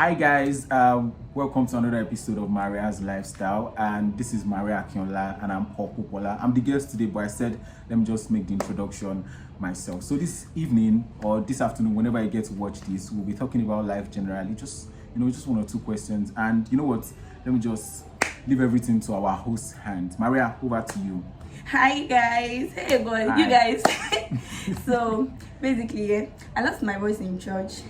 Hi guys, welcome to another episode of Maria's Lifestyle, and this is Maria Akinola and I'm Paul Popola. I'm the guest today, but I said let me just make the introduction myself. So this evening or this afternoon, whenever I get to watch this, we'll be talking about life generally, just one or two questions. And you know what? Let me just leave everything to our host's hands. Maria, over to you. Hi guys, hey boy, Hi. you guys. So basically, I lost my voice in church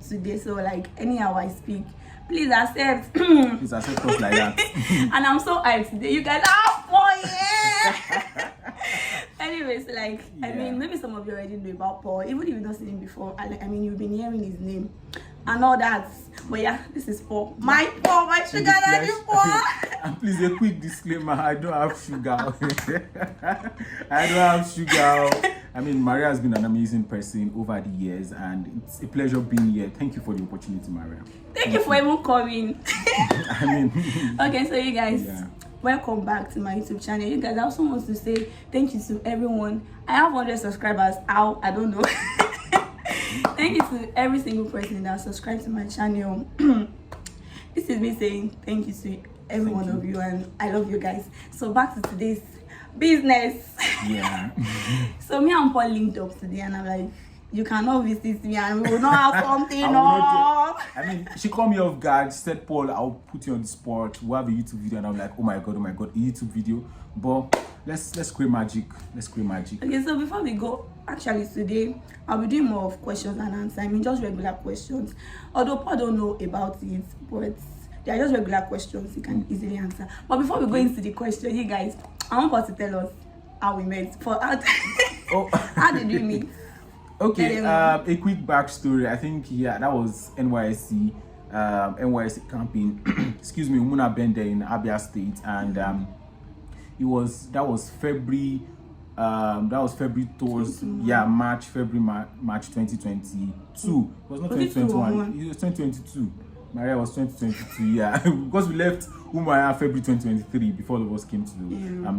today, so like anyhow I speak, please accept. Please accept us like that. And I'm so hyped today. You guys are fun, yeah. Anyways, like I mean, maybe some of you already know about Paul, even if you've not seen him before. I mean, you've been hearing his name and all that. But yeah, this is Paul, my sugar daddy Paul. And please, a quick disclaimer: I don't have sugar. I don't have sugar. I mean, Maria has been an amazing person over the years, and it's a pleasure being here. Thank you for the opportunity, Maria. Thank you for even coming. I mean, Okay, so you guys. Yeah. Welcome back to my YouTube channel. You guys, I also want to say thank you to everyone. I have 100 subscribers. How? I don't know. Thank you to every single person that subscribed to my channel. This is me saying thank you to every one of you, and I love you guys. So back to today's business. yeah. So me and Paul linked up today, and I'm like, you cannot visit me and we will not have something I will on. not I mean, she called me off guard. She said, Paul, I'll put you on the spot. We'll have a YouTube video. And I'm like, oh my God, a YouTube video. But let's create magic. Let's create magic. Okay, so before we go, actually today I'll be doing more of questions and answers. I mean, just regular questions. Although Paul don't know about it, but they are just regular questions you can easily answer. But before we go into the question, you guys, I want Paul to tell us how we met. How did we meet? Okay, a quick backstory. I think that was NYSC camping. Excuse me, Umuna Bende in Abia State, and that was February. That was February towards March 2022. It was not 2021. It was 2022. Maria was 2022. Yeah, because we left Umaya February 2023 before all of us came to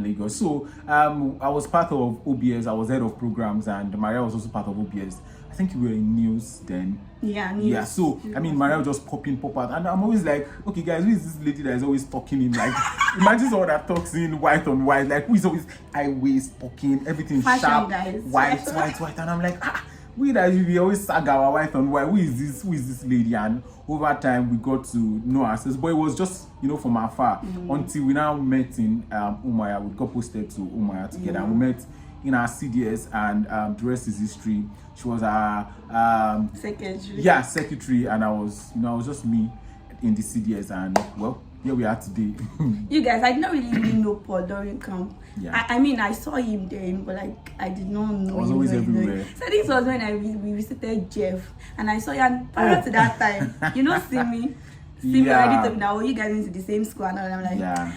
Lagos. So I was part of OBS. I was head of programs, and Maria was also part of OBS. I think we were in news then. Yeah, news. Yeah, so I mean, Maria would just pop out, and I'm always like, okay, guys, who is this lady that is always talking in like? Imagine someone that talks in white on white, like who is always always talking, everything Fashion, sharp, guys. white, and I'm like, we always sag our white on white. Who is this lady? And over time we got to know ourselves, but it was just from afar until we now met in Umaya. We got posted to Umaya together, and we met in our CDS, and the rest is history. She was our secretary. Yeah, secretary, and I was just me in the CDS, and well, here we are today. You guys, I did not really know Paul during camp. Yeah. I mean, I saw him then, but like I did not know. I was always everywhere. So this was when we visited Jeff, and I saw you. And prior to that time, see me already told me that you guys into the same school, and I'm like, yeah.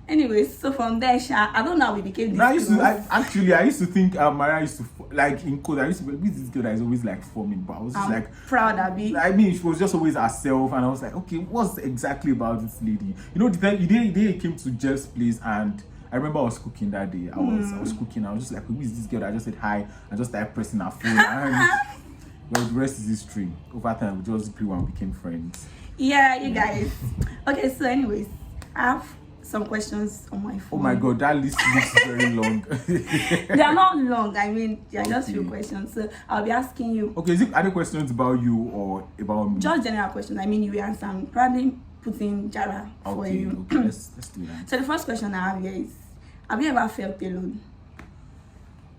Anyways, so from there, I don't know how we became this. I used to think Maria used to like in code. I used to be this girl that is always like forming, but I was just like proud of it. I mean, she was just always herself, and I was like, okay, what's exactly about this lady? The day he came to Jeff's place, and I remember I was cooking that day. I was cooking. I was just like, who is this girl? I just said hi. I just started pressing her phone, and well, the rest is history. Over time, we just grew and became friends. Yeah, you guys. Okay, so anyways, I have some questions on my phone. Oh my God, that list looks very long. They are not long. I mean, they are just few questions. So I'll be asking you. Okay, are there questions about you or about me? Just general questions. I mean, you will answer. I'm probably putting Jara for you. Okay, let's do that. So the first question I have here is: have you ever felt alone?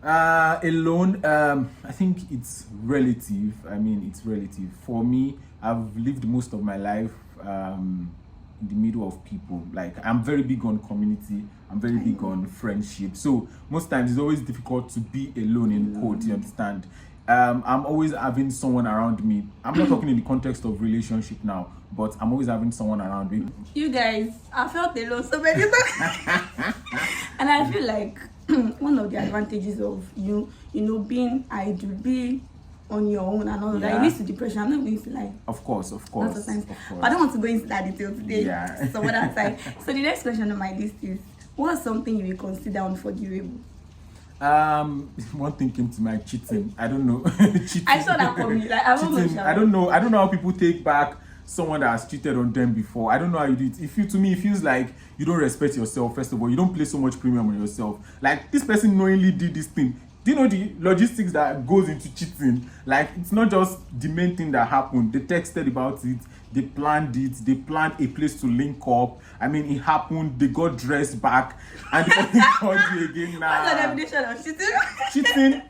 Alone, I think it's relative. I mean, it's relative. For me, I've lived most of my life in the middle of people. Like, I'm very big on community. I'm very big on friendship. So most times it's always difficult to be alone in quote. You understand? I'm always having someone around me. I'm not talking in the context of relationship now, but I'm always having someone around me. You guys, I felt alone so many times. And I feel like one of the advantages of being idle, be on your own and all that, it leads to depression. I'm not going to lie. Of course. But I don't want to go into that detail today. Yeah. So what I'm saying. So the next question on my list is: what's something you will consider unforgivable? One thing came to mind: cheating. I don't know. Cheating. I saw that for me. Like, cheating. I don't know how people take back someone that has cheated on them before. I don't know how you do it. To me, it feels like you don't respect yourself. First of all, you don't place so much premium on yourself. Like, this person knowingly did this thing. Do you know the logistics that goes into cheating? Like, it's not just the main thing that happened. They texted about it. They planned it. They planned a place to link up. I mean, it happened. They got dressed back, and the person called you again. Nah. What's the definition of cheating? Cheating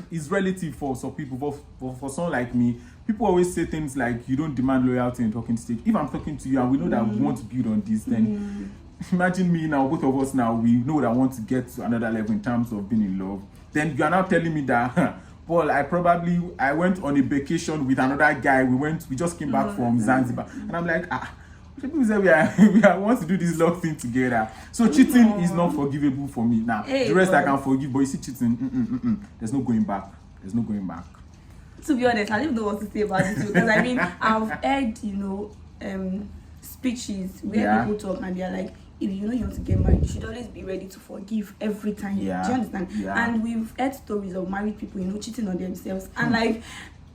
is relative for some people. For someone like me, people always say things like, you don't demand loyalty in talking stage. If I'm talking to you and we know that we want to build on this, then imagine me now, both of us now, we know that I want to get to another level in terms of being in love. Then you are now telling me that Paul, I went on a vacation with another guy. We just came back from Zanzibar, and I'm like, people say we want to do this love thing together. So cheating is not forgivable for me. Now, the rest I can forgive, but you see cheating, there's no going back. There's no going back. To be honest, I don't know what to say about this, because I mean, I've heard, speeches where people talk and they're like, if you know you want to get married, you should always be ready to forgive every time. Yeah. Do you understand? Yeah. And we've heard stories of married people, cheating on themselves. And like,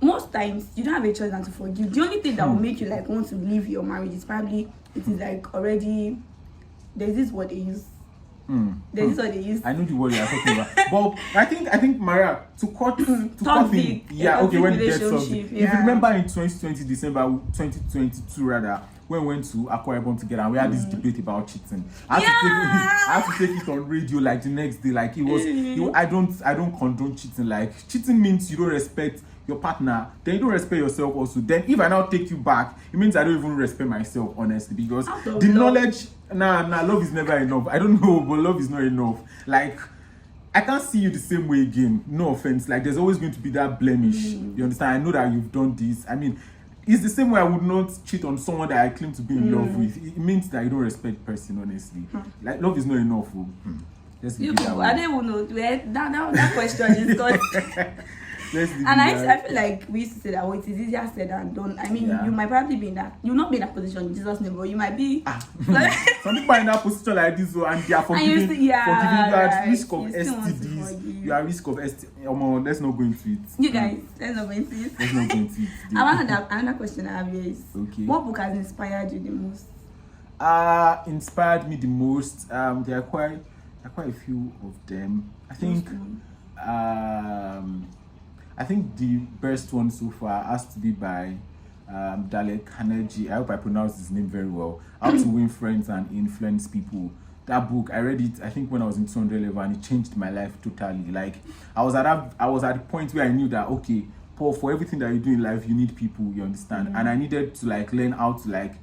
most times you don't have a choice than to forgive. The only thing that will make you like want to leave your marriage is probably it is like already there's this word they use. There's this word they use. I know the word you are talking about. But I think Maria, to cut thing. Yeah, okay, when it gets something. If you remember in 2020, December 2022 rather, when we went to Akwa Ibom together and we had this debate about cheating. I had to take it on radio like the next day. Like it was I don't condone cheating. Like, cheating means you don't respect your partner, then you don't respect yourself also. Then if I now take you back, it means I don't even respect myself, honestly, because the knowledge love is never enough. I don't know, but love is not enough. Like, I can't see you the same way again. No offense. Like, there's always going to be that blemish. You understand? I know that you've done this. I mean, it's the same way I would not cheat on someone that I claim to be in love with. It means that you don't respect the person, honestly. Like, love is not enough. Let's leave it that way. I don't even know where that question is gone. And I feel like we used to say that it is easier said than done. I mean, you might probably be in that. You'll not be in that position in Jesus' name, but you might be. Some people are in that position like this, and they are forgiving. You are at risk of STDs. You are at risk of STDs. Let's not go into it. You guys, let's not go into it. Let's not go into it. Another question I have here is, what book has inspired you the most? Inspired me the most. There are quite a few of them. I think the best one so far has to be by Dale Carnegie. I hope I pronounced his name very well. How to Win Friends and Influence People. That book, I read it, I think when I was in 200 level, and it changed my life totally. Like, I was at the point where I knew that, okay, Paul, for everything that you do in life, you need people, you understand? And I needed to like learn how to like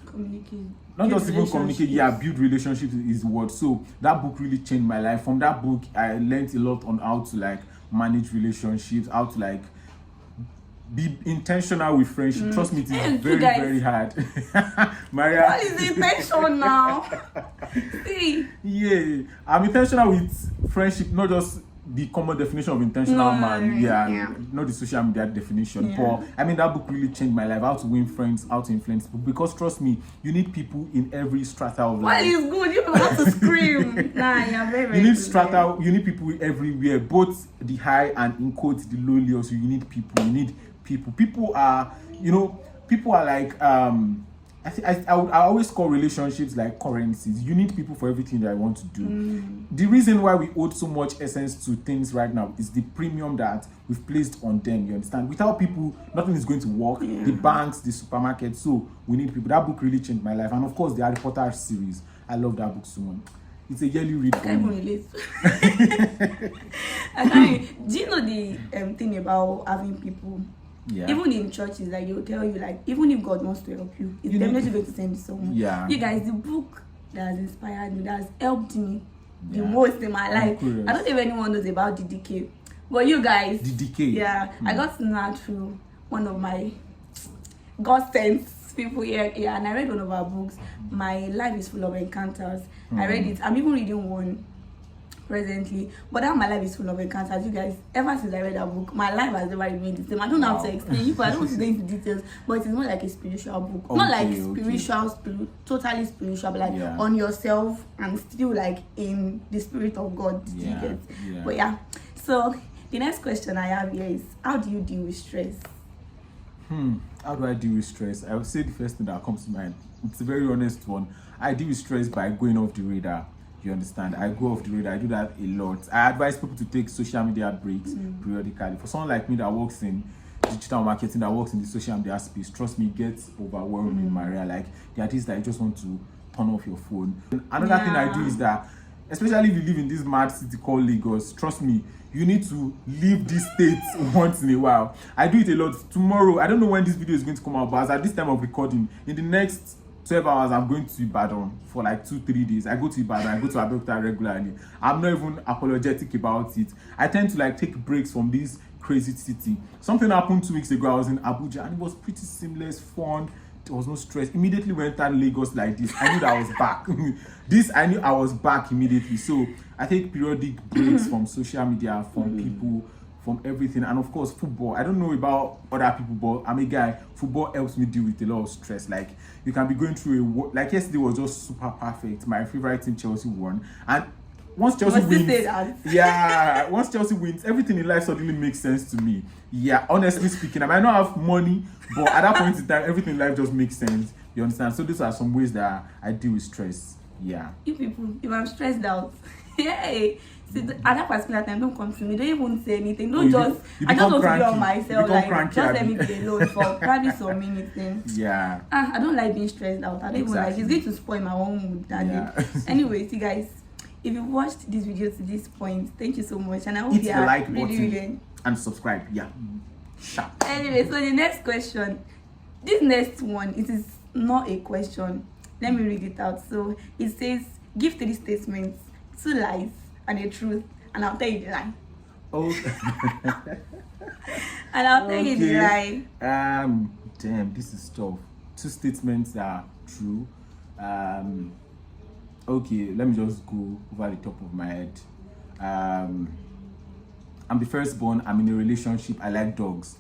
communicate. Not just even communicate, build relationships is the word. So that book really changed my life. From that book, I learned a lot on how to like manage relationships, how to like be intentional with friendship. Trust me, it is very, very hard. Maria, what is intention now? See? Yeah, I'm intentional with friendship, not just the common definition of intentional man. Not the social media definition. But I mean, that book really changed my life. How to win friends, how to influence people. Because trust me, you need people in every strata of life. What is good? You want to scream. You're very, very you need strata. You need people everywhere, both the high and in quotes the lowly. Also, you need people. You need people. People are like I always call relationships like currencies. You need people for everything that I want to do. The reason why we owe so much essence to things right now is the premium that we've placed on them. You understand? Without people, nothing is going to work. The banks, the supermarket. So we need people. That book really changed my life. And of course, the Harry Potter series. I love that book so much. It's a yearly read for me. Do you know the thing about having people? Yeah. Even in churches, like they'll tell you, like, even if God wants to help you, it's definitely going to send someone. You guys, the book that has inspired me, that has helped me the most in my life. I don't know if anyone knows about the decay, but you guys, the decay. I got to know through one of my God sent people here, and I read one of our books. My Life is Full of Encounters. I read it. I'm even reading one presently, but that My Life is Full of Encounters. You guys, ever since I read that book, my life has never remained the same. I don't have to explain you, but I don't want to go into details, but it's more like a spiritual book. Not like spiritual, totally spiritual, but like on yourself and still like in the spirit of God. You get? But so the next question I have here is, how do you deal with stress? How do I deal with stress? I would say the first thing that comes to mind, it's a very honest one. I deal with stress by going off the radar. You understand? I go off the radar. I do that a lot. I advise people to take social media breaks periodically. For someone like me that works in digital marketing, that works in the social media space, trust me, it gets overwhelming, Maria. Like, there are days that you just want to turn off your phone. Another thing I do is that, especially if you live in this mad city called Lagos, trust me, you need to leave this state once in a while. I do it a lot. Tomorrow, I don't know when this video is going to come out, but as at this time of recording, in the next 12 hours, I'm going to Ibadan for like 2-3 days. I go to Ibadan, I go to Abeokuta regularly. I'm not even apologetic about it. I tend to like take breaks from this crazy city. Something happened 2 weeks ago. I was in Abuja and it was pretty seamless, fun. There was no stress. Immediately when I entered Lagos like this, I knew that I was back. I knew I was back immediately. So I take periodic breaks from social media, from people, from everything, and of course football. I don't know about other people, but I'm a guy. Football helps me deal with a lot of stress. Like, you can be going through like yesterday was just super perfect. My favorite team, Chelsea, won, and once Chelsea wins, once Chelsea wins, everything in life suddenly makes sense to me. Yeah, honestly speaking, I might not have money, but at that point in time, everything in life just makes sense. You understand? So these are some ways that I deal with stress. Yeah. You people, if I'm stressed out, hey, see, at that particular time, don't come to me. Don't even say anything. Don't I just want to be on myself. Like, just let me be alone for probably some minutes. Then. Yeah. I don't like being stressed out. I don't even like. It's going to spoil my own mood that day. Anyway, see guys, if you watched this video to this point, thank you so much, and I hope you are like really and subscribe. Yeah. Sharp. Anyway, so the next question, this next one, it is not a question. Let me read it out. So it says, give 3 statements, 2 lies, and a truth, and I'll tell you the lie. Okay. And I'll tell you the lie. Damn, this is tough. 2 statements are true. Okay, let me just go over the top of my head. I'm the firstborn. I'm in a relationship. I like dogs.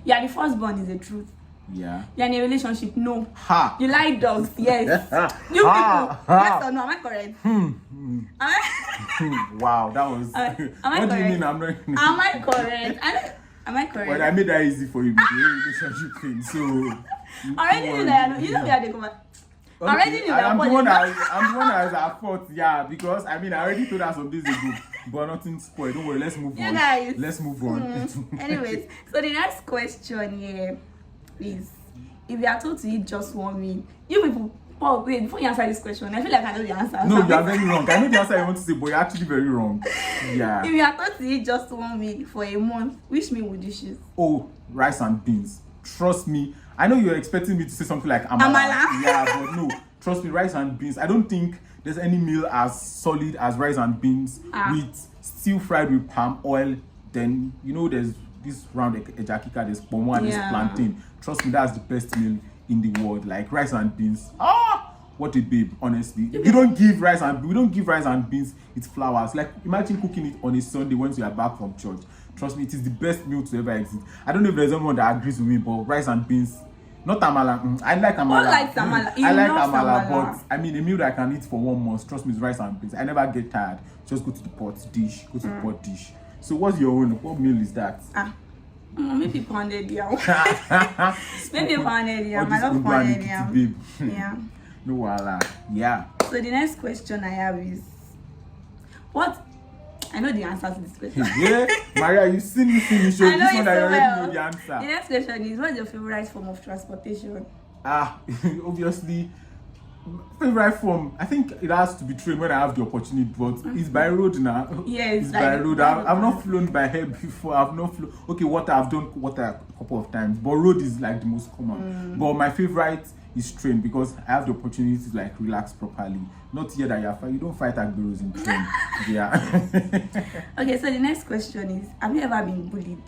Yeah, the firstborn is the truth. Yeah. You're in a relationship. No. Ha. You like dogs. Yes. You people. Yes or no? Am I correct? Am I? Wow, that was. What do you mean? I'm not. Am I correct? Am I correct? Well, I made that easy for you with the relationship thing. So. Already knew that. You know we are the command. Okay. Already knew that. I'm the one that was at fault. Yeah, because I mean I already told her some days ago, but nothing spoiled. Don't worry. Let's move on. Guys. Let's move on. Anyways, so the next question here is, if you are told to eat just 1 meal, you people. Oh wait, before you answer this question, I feel like I know the answer. No, you are very wrong. I know the answer you want to say, but you're actually very wrong. Yeah. If you are told to eat just 1 meal for a month, which meal would you choose? Oh, rice and beans. Trust me. I know you're expecting me to say something like amala. Yeah, but no. Trust me, rice and beans. I don't think there's any meal as solid as rice and beans with still fried with palm oil. Then, you know, there's this round ejakika, there's pomo and there's plantain. Trust me, that's the best meal in the world. Like rice and beans. What a babe, honestly. We don't give rice and beans, it's flowers. Like, imagine cooking it on a Sunday once you are back from church. Trust me, it is the best meal to ever exist. I don't know if there's anyone that agrees with me, but rice and beans, not amala. I like amala. I like amala, but I mean, a meal that I can eat for 1 month, trust me, is rice and beans. I never get tired. Just go to the pot dish. So what's your own? What meal is that? Maybe pounded yam. Maybe pounded yam. I love pounded yam. Yeah. No wala. Yeah. So the next question I have is, what? I know the answer to this question. Yeah, Maria, you see me finish. I know this one so I already well. know the answer. The next question is, what's your favorite form of transportation? Obviously, favorite form. I think it has to be train when I have the opportunity, but it's by road now. Yes, it's by road. I've not flown by air before. I've not flown. Okay, water. I've done water a couple of times, but road is like the most common. But my favorite is train because I have the opportunity to like relax properly. Not here that you don't fight agberos in train. Yeah. Okay, so the next question is, have you ever been bullied?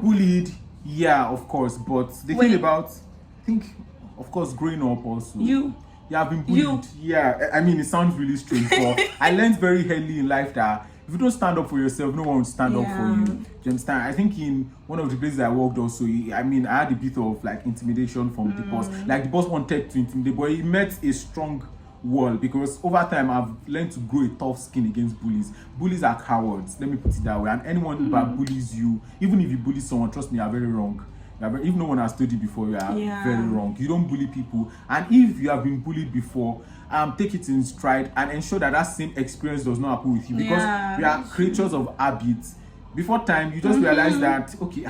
Bullied? Yeah, of course. But the thing about, I think, of course, growing up also. Yeah, I've been bullied. Yeah, I mean, it sounds really strange, but I learned very early in life that if you don't stand up for yourself, no one will stand up for you. Do you understand? I think in one of the places I worked also, I mean, I had a bit of like intimidation from the boss. Like the boss wanted to intimidate, but he met a strong wall, because over time I've learned to grow a tough skin against bullies. Bullies are cowards, let me put it that way. And anyone that bullies you, even if you bully someone, trust me, you are very wrong. If no one has told you before, you are very wrong. You don't bully people. And if you have been bullied before, take it in stride and ensure that that same experience does not happen with you, because we are creatures of habits. Before time, you just realize that, okay,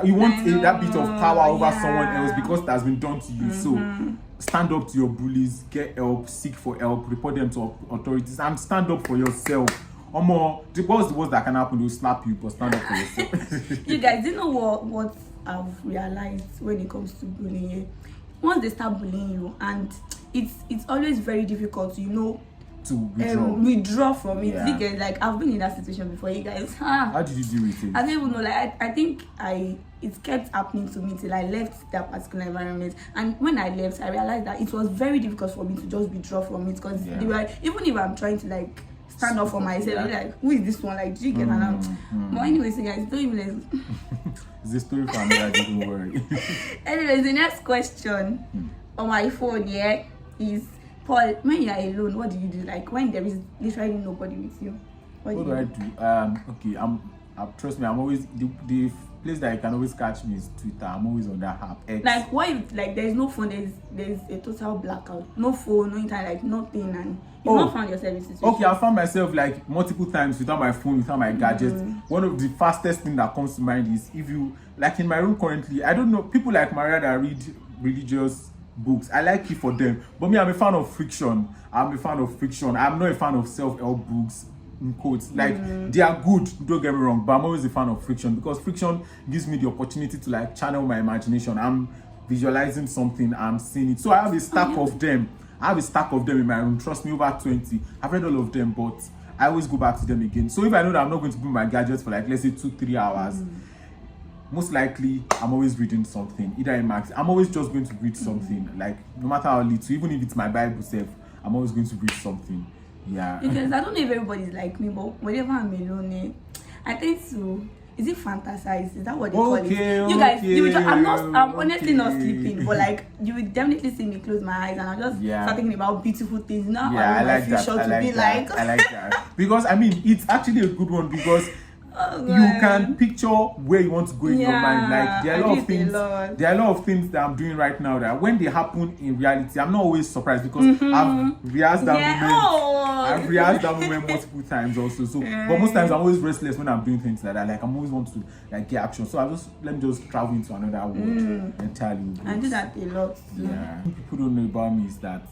you want that bit of power over someone else because it has been done to you. So stand up to your bullies, get help, seek for help, report them to authorities, and stand up for yourself. Or more, what's the worst that can happen? They'll slap you, but stand up for yourself. You guys, do you know what I've realized when it comes to bullying? Once they start bullying you, and it's always very difficult, to withdraw from it. You guys, like, I've been in that situation before, you guys. How did you deal with it? I don't even know. Like, I think it kept happening to me till I left that particular environment. And when I left, I realized that it was very difficult for me to just withdraw from it, because they were, even if I'm trying to like stand up for myself, like, who is this one? Like, do you get around? But anyways, you guys, don't even it's a story for another day, don't worry. Anyways, the next question on my phone is, Paul, when you are alone, what do you do? Like, when there is literally nobody with you, what do I do? Okay, trust me, I'm always the place that you can always catch me is Twitter. I'm always on that app. X. Like, what if, like, there's no phone, there's a total blackout, no phone, no internet, like nothing, and you've not found yourself in situation? Okay, I found myself like multiple times without my phone, without my gadgets. One of the fastest thing that comes to mind is, if you, like, in my room currently, I don't know, people like Maria that read religious books, I like it for them, but me, I'm a fan of fiction. I'm not a fan of self-help books, in quotes. Like, they are good, don't get me wrong, but I'm always a fan of fiction, because fiction gives me the opportunity to like channel my imagination. I'm visualizing something, I'm seeing it. So I have a stack of them. In my room. Trust me, over 20. I've read all of them, but I always go back to them again. So if I know that I'm not going to bring my gadgets for like, let's say 2-3 hours, most likely I'm always reading something, either in Max. I'm always just going to read something, like, no matter how little, even if it's my Bible self, I'm always going to read something. Yeah. Because I don't know if everybody's like me, but whenever I'm alone, I tend to, is it fantasize? Is that what they call it? You guys, I'm honestly not sleeping, but like, you will definitely see me close my eyes and I'll just start thinking about beautiful things. Now I like that. I like that. Because I mean, it's actually a good one, because you can picture where you want to go in your mind. Like, there are a lot of things that I'm doing right now that when they happen in reality, I'm not always surprised, because I've rehearsed that moment. I've rehearsed that moment multiple times also. So but most times I'm always restless when I'm doing things like that. Like, I'm always want to like get action. So let me just travel into another world entirely. I do that a lot. Yeah. What people don't know about me is that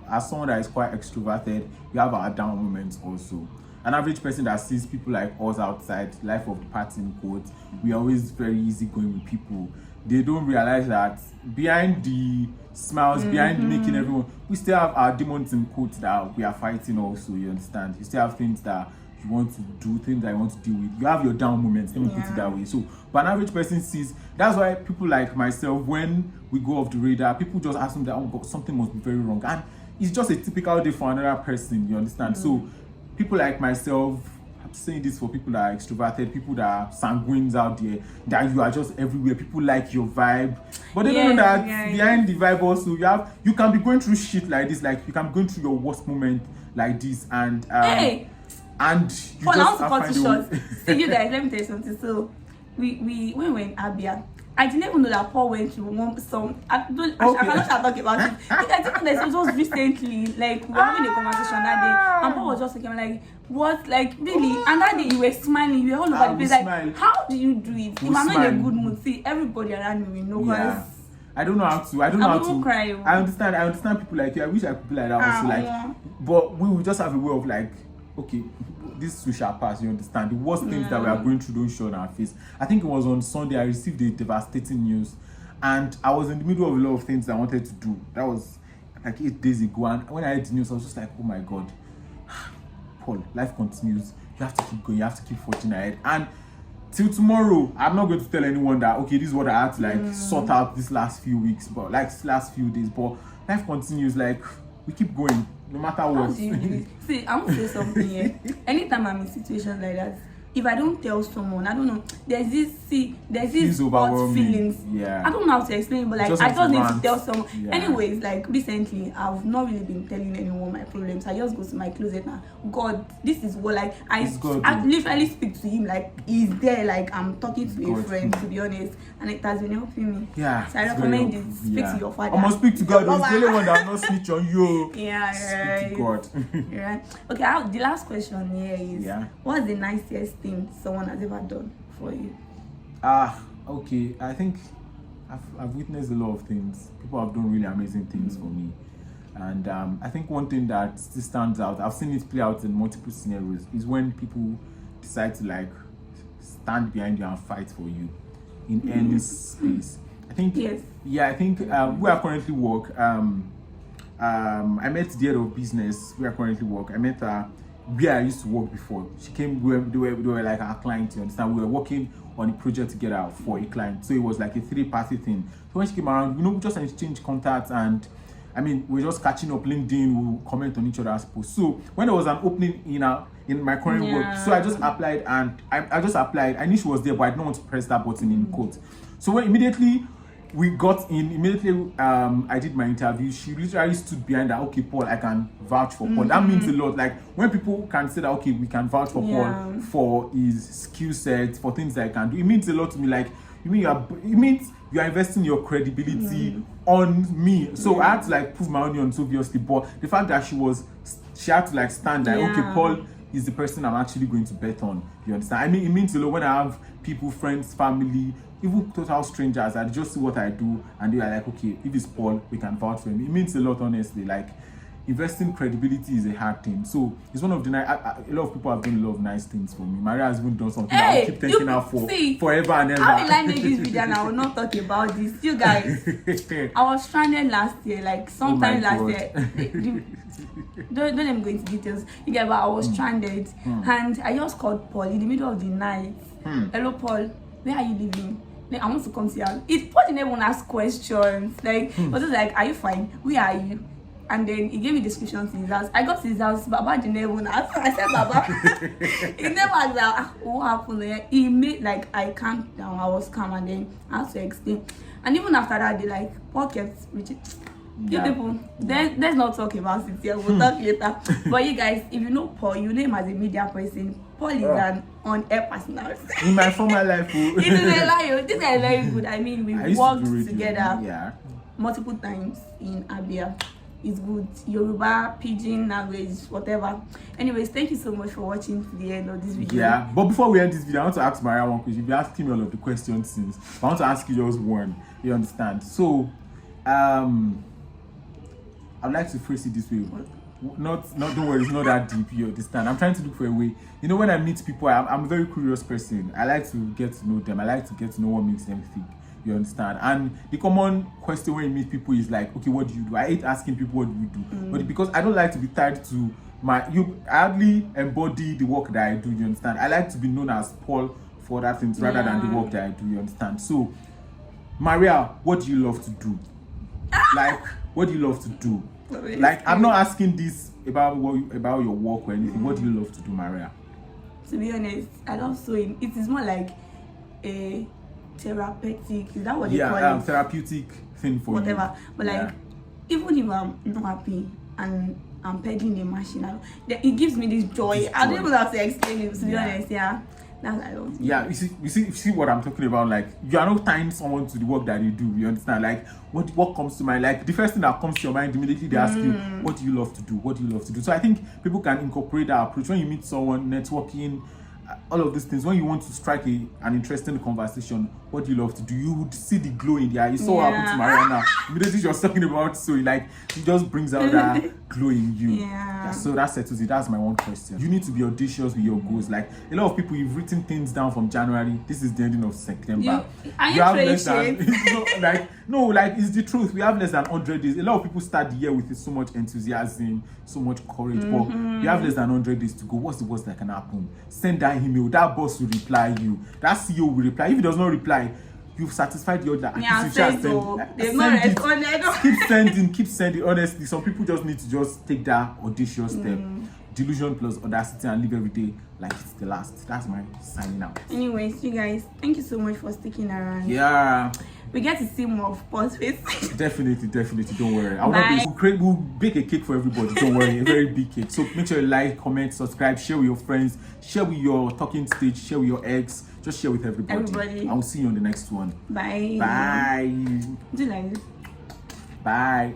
as someone that is quite extroverted, we have our down moments also. An average person that sees people like us outside, life of the party in quotes, we are always very easygoing with people. They don't realize that behind the smiles, behind making everyone, we still have our demons in quotes that we are fighting also, you understand? You still have things that you want to do, things that you want to deal with. You have your down moments, let me put it that way. So, but an average person sees, that's why people like myself, when we go off the radar, people just assume that, oh God, something must be very wrong. And it's just a typical day for another person, you understand? So, people like myself, I'm saying this for people that are extroverted, people that are sanguines out there, that you are just everywhere. People like your vibe, but they don't know that behind the vibe also, you can be going through shit like this. Like, you can be going through your worst moment like this, and and you just find a way. See, you guys, let me tell you something. So we when we were in Abia, I didn't even know that Paul went to some. I cannot talk about it. I didn't know that it was recently. Like, we were having a conversation that day, and Paul was just thinking like, "What? Like, really?" And that day you were smiling. You were all over the place. Like, how do you do it? If I'm not in a good mood, see, everybody around me will know. Yeah. I don't know how to. I don't know how to. Cry. I understand people like you. I wish I could be like that also. Like, but we will just have a way of like, okay, this too shall pass, you understand? The worst things that we are going through don't show on our face. I think it was on Sunday I received a devastating news, and I was in the middle of a lot of things I wanted to do. That was like 8 days ago, and when I heard the news, I was just like, oh my God, Paul, life continues. You have to keep going, you have to keep forging ahead. And till tomorrow, I'm not going to tell anyone that, okay, this is what I had to like sort out this last few weeks, but like last few days, but life continues. Like, we keep going no matter what. See, I want to say something here. Anytime I'm in situations like that, if I don't tell someone, I don't know, there's Feels this hot overwhelming. feelings. Yeah. I don't know how to explain it, but like Just I have just to need to rant. tell someone. Yeah. Anyways, like recently I've not really been telling anyone my problems. I just go to my closet now. God, this is what, like It's God, I literally speak to him like he's there, like I'm talking to a God. friend, to be honest, and it has been helping me. Yeah. So I it's recommend very it. helpful. Speak Yeah. to your father. I must speak to God. Your He's the only one that will not snitch on you. Yeah, Speak to right. God. Yeah. Okay, the last question here is, Yeah. what's the nicest thing someone has ever done for you? Okay. I think I've witnessed a lot of things. People have done really amazing things for me. And I think one thing that still stands out, I've seen it play out in multiple scenarios, is when people decide to like stand behind you and fight for you in any space. I think, Yes. yeah, I think where I currently work, I met the head of business where I currently work. I met her where I used to work before. She came, they were like our client, you understand? We were working on a project together for a client. So it was like a 3-party thing. So when she came around, we just exchanged contacts, and I mean, we're just catching up LinkedIn, we'll comment on each other's posts. So when there was an opening in my current work, so I just applied, and I just applied. I knew she was there, but I didn't want to press that button in quote. So when immediately we got in, I did my interview. She literally stood behind that. Okay, Paul, I can vouch for Paul. That means a lot. Like when people can say that, okay, we can vouch for Paul for his skill set, for things that I can do. It means a lot to me. Like it means you are investing your credibility on me. So I had to like prove my onions, obviously. But the fact that she had to like stand there. Okay, Paul is the person I'm actually going to bet on. You understand? I mean, it means a lot when I have people, friends, family, even total strangers that just see what I do and they are like, okay, if it's Paul, we can vouch for him. It means a lot, honestly. Like investing credibility is a hard thing. So it's one of the a lot of people have done a lot of nice things for me. Maria has even done something that I keep thanking her for forever and ever. How will I make this video and I will not talk about this? You guys, I was stranded last year, like sometime last year. Don't let me go into details. You get, but I was stranded and I just called Paul in the middle of the night. Hello, Paul, where are you living? Like, I want to come to you. It Paul didn't even ask questions. Like, it was just like, are you fine? Where are you? And then he gave me descriptions to his house. I got to his house, Baba didn't even ask. I said, Baba. He never asked that, what happened there. He made like I calmed down. I was calm, and then I had to explain. And even after that, they like Paul kept reaching. You people, let's not talk about it here. We'll talk later. But you guys, if you know Paul, you know him as a media person. Paul is an on-air personality. In my former life, it is a lie. This guy is very good. I mean, we worked together multiple times in Abia. It's good. Yoruba, Pidgin language, whatever. Anyways, thank you so much for watching to the end of this video. Yeah, but before we end this video, I want to ask Maria one question. You've been asking me all of the questions since, but I want to ask you just one. You understand? So, I'd like to phrase it this way. Don't worry, it's not that deep. You understand? I'm trying to look for a way. You know, when I meet people, I'm a very curious person. I like to get to know them. I like to get to know what makes them think. You understand? And the common question when you meet people is like, okay, what do you do? I hate asking people what do you do, but because I don't like to be tied to I hardly embody the work that I do. You understand? I like to be known as Paul for other things rather than the work that I do. You understand? So, Maria, what do you love to do? Like, what do you love to do? Like, I'm not asking this about your work or anything. What do you love to do, Maria? To be honest, I love sewing. It is more like a therapeutic. Is that what they call it? Therapeutic thing for whatever. you. But like, even if I'm not happy and I'm peddling a machine, it gives me this joy. I don't even have to explain it. To be honest, that's what I love. Yeah, you see what I'm talking about. Like, you are not tying someone to the work that you do. You understand? Like, what comes to mind? Like, the first thing that comes to your mind immediately, they ask you, what do you love to do? What do you love to do? So I think people can incorporate that approach when you meet someone, networking, all of these things. When you want to strike an interesting conversation, what do you love to do? You would see the glow in the eye. You saw what happened to Mariana. Immediately she was talking about, so like, it just brings out that glow in you. So that settles it. That's my one question. You need to be audacious with your goals. Like, a lot of people, you've written things down from January. This is the ending of September. You have less than it's the truth. We have less than 100 days. A lot of people start the year with so much enthusiasm, so much courage, but you have less than 100 days to go. What's the worst that can happen? Send that email. That boss will reply you. That CEO will reply. If he does not reply, you've satisfied the order. They've not responded. Keep sending. Honestly, some people just need to just take that audacious step. Delusion plus audacity and live every day like it's the last. That's my signing out. Anyways, you guys, thank you so much for sticking around. Yeah, we get to see more of Paul's face. definitely. Don't worry. We'll bake a cake for everybody. Don't worry, a very big cake. So make sure you like, comment, subscribe, share with your friends, share with your talking stage, share with your ex. Just share with everybody. I will see you on the next one. Bye. Bye. Do you like this? Bye.